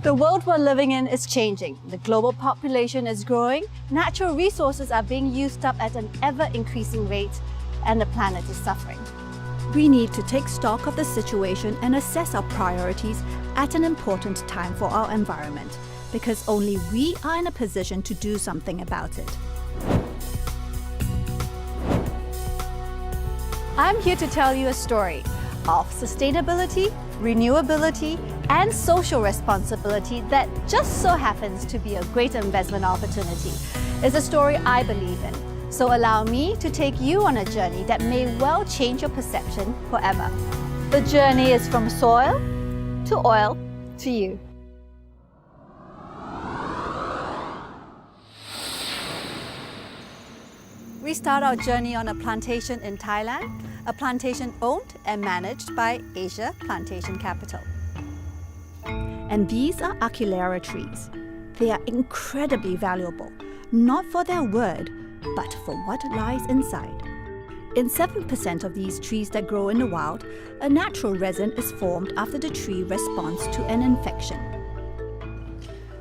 The world we're living in is changing. The global population is growing, natural resources are being used up at an ever-increasing rate, and the planet is suffering. We need to take stock of the situation and assess our priorities at an important time for our environment, because only we are in a position to do something about it. I'm here to tell you a story of sustainability, renewability, and social responsibility that just so happens to be a great investment opportunity. It's a story I believe in. So allow me to take you on a journey that may well change your perception forever. The journey is from soil to oil to you. We start our journey on a plantation in Thailand, a plantation owned and managed by Asia Plantation Capital. And these are Acuilera trees. They are incredibly valuable, not for their wood, but for what lies inside. In 7% of these trees that grow in the wild, a natural resin is formed after the tree responds to an infection.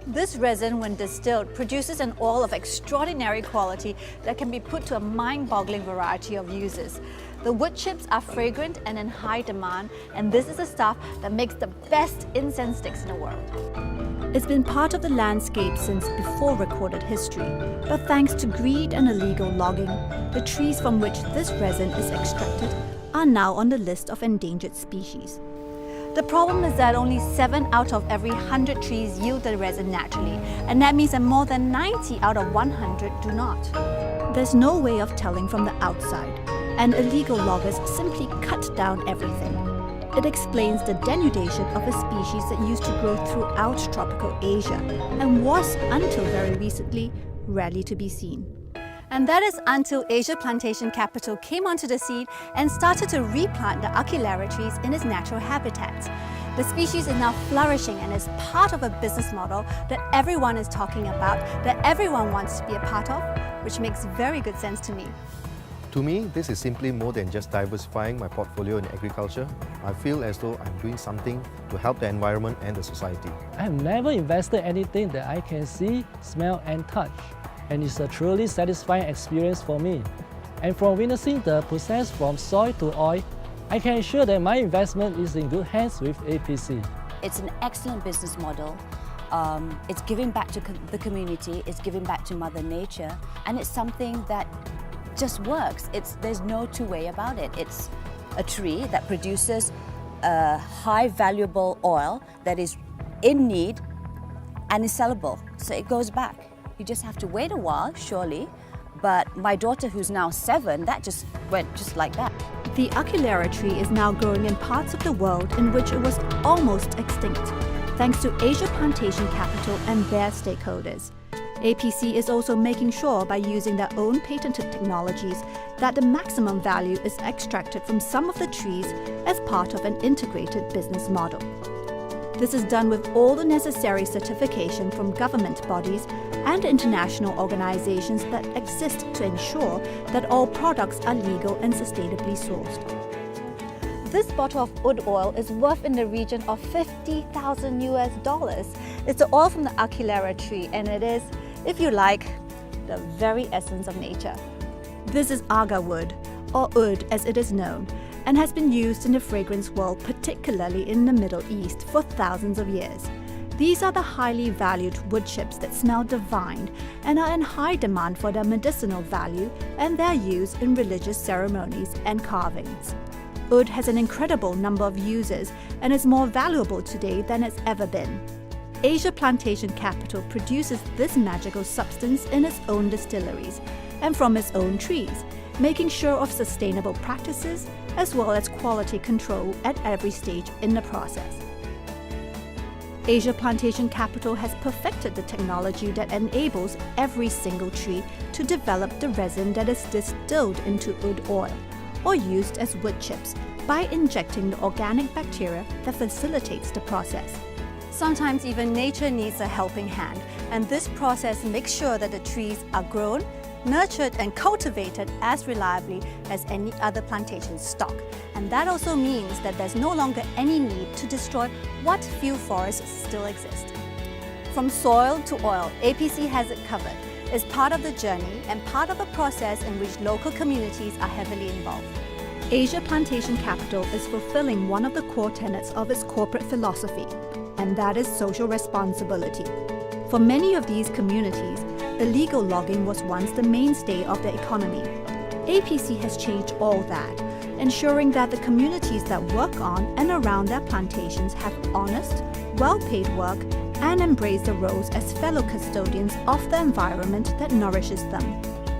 This resin, when distilled, produces an oil of extraordinary quality that can be put to a mind-boggling variety of uses. The wood chips are fragrant and in high demand, and this is the stuff that makes the best incense sticks in the world. It's been part of the landscape since before recorded history, but thanks to greed and illegal logging, the trees from which this resin is extracted are now on the list of endangered species. The problem is that only 7 out of every 100 trees yield the resin naturally, and that means that more than 90 out of 100 do not. There's no way of telling from the outside, and illegal loggers simply cut down everything. It explains the denudation of a species that used to grow throughout tropical Asia and was, until very recently, rarely to be seen. And that is until Asia Plantation Capital came onto the scene and started to replant the Acuilera trees in its natural habitats. The species is now flourishing and is part of a business model that everyone is talking about, that everyone wants to be a part of, which makes very good sense to me. To me, this is simply more than just diversifying my portfolio in agriculture. I feel as though I'm doing something to help the environment and the society. I have never invested anything that I can see, smell and touch, and it's a truly satisfying experience for me. And from witnessing the process from soil to oil, I can assure that my investment is in good hands with APC. It's an excellent business model. It's giving back to the community, it's giving back to Mother Nature, and it's something that just works. There's no two way about it. It's a tree that produces a high valuable oil that is in need and is sellable. So it goes back. You just have to wait a while, surely. But my daughter, who's now 7, that just went just like that. The Acuilera tree is now growing in parts of the world in which it was almost extinct, thanks to Asia Plantation Capital and their stakeholders. APC is also making sure by using their own patented technologies that the maximum value is extracted from some of the trees as part of an integrated business model. This is done with all the necessary certification from government bodies and international organizations that exist to ensure that all products are legal and sustainably sourced. This bottle of wood oil is worth in the region of $50,000 US. It's the oil from the Acuilera tree, and it is, if you like, the very essence of nature. This is agar wood, or oud as it is known, and has been used in the fragrance world, particularly in the Middle East, for thousands of years. These are the highly valued wood chips that smell divine and are in high demand for their medicinal value and their use in religious ceremonies and carvings. Oud has an incredible number of uses and is more valuable today than it's ever been. Asia Plantation Capital produces this magical substance in its own distilleries and from its own trees, making sure of sustainable practices as well as quality control at every stage in the process. Asia Plantation Capital has perfected the technology that enables every single tree to develop the resin that is distilled into oud oil or used as wood chips by injecting the organic bacteria that facilitates the process. Sometimes even nature needs a helping hand, and this process makes sure that the trees are grown, nurtured and cultivated as reliably as any other plantation stock. And that also means that there's no longer any need to destroy what few forests still exist. From soil to oil, APC has it covered. It's part of the journey and part of a process in which local communities are heavily involved. Asia Plantation Capital is fulfilling one of the core tenets of its corporate philosophy, and that is social responsibility. For many of these communities, illegal logging was once the mainstay of their economy. APC has changed all that, ensuring that the communities that work on and around their plantations have honest, well-paid work and embrace the roles as fellow custodians of the environment that nourishes them.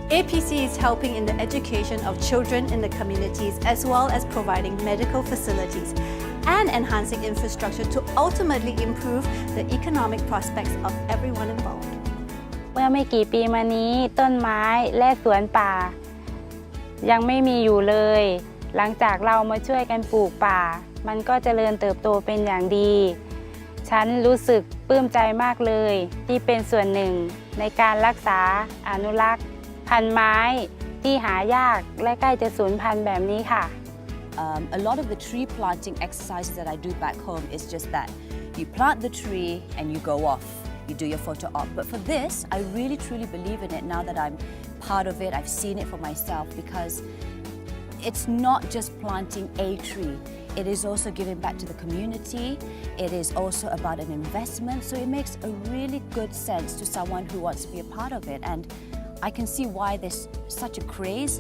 APC is helping in the education of children in the communities as well as providing medical facilities and enhancing infrastructure to ultimately improve the economic prospects of everyone involved. เมื่อไม่กี่ปีมานี้ต้นไม้และสวนป่ายังไม่มีอยู่เลยหลังจากเรามาช่วยกันปลูกป่ามันก็เจริญเติบโตเป็นอย่างดีฉันรู้สึกปลื้มใจมากเลยที่เป็นส่วนหนึ่งในการรักษาอนุรักษ์พันธุ์ไม้ที่หายากและใกล้จะสูญพันธุ์แบบนี้ค่ะ A lot of the tree planting exercises that I do back home is just that you plant the tree and you go off. You do your photo op. But for this, I really truly believe in it now that I'm part of it. I've seen it for myself because it's not just planting a tree. It is also giving back to the community. It is also about an investment. So it makes a really good sense to someone who wants to be a part of it. And I can see why there's such a craze.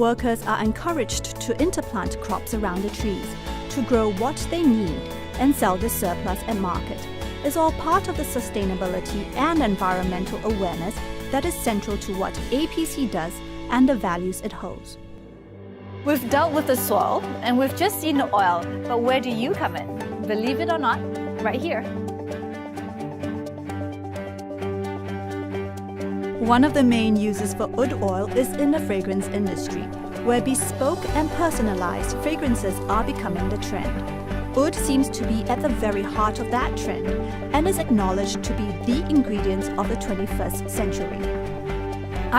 Workers are encouraged to interplant crops around the trees, to grow what they need and sell the surplus at market. Is all part of the sustainability and environmental awareness that is central to what APC does and the values it holds. We've dealt with the soil and we've just seen the oil, but where do you come in? Believe it or not, right here. One of the main uses for oud oil is in the fragrance industry, where bespoke and personalized fragrances are becoming the trend. Oud seems to be at the very heart of that trend and is acknowledged to be the ingredients of the 21st century.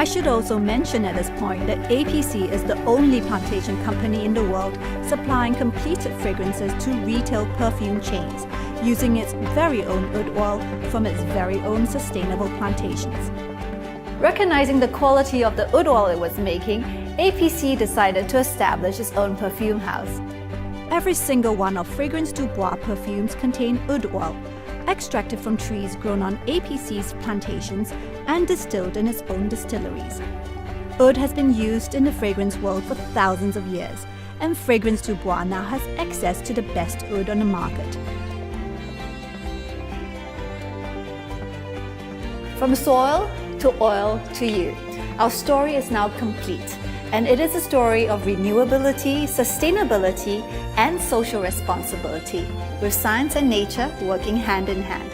I should also mention at this point that APC is the only plantation company in the world supplying completed fragrances to retail perfume chains, using its very own oud oil from its very own sustainable plantations. Recognizing the quality of the oud oil it was making, APC decided to establish its own perfume house. Every single one of Fragrance du Bois perfumes contain oud oil, extracted from trees grown on APC's plantations and distilled in its own distilleries. Oud has been used in the fragrance world for thousands of years, and Fragrance du Bois now has access to the best oud on the market. From soil to oil to you, our story is now complete, and it is a story of renewability, sustainability, and social responsibility, with science and nature working hand in hand.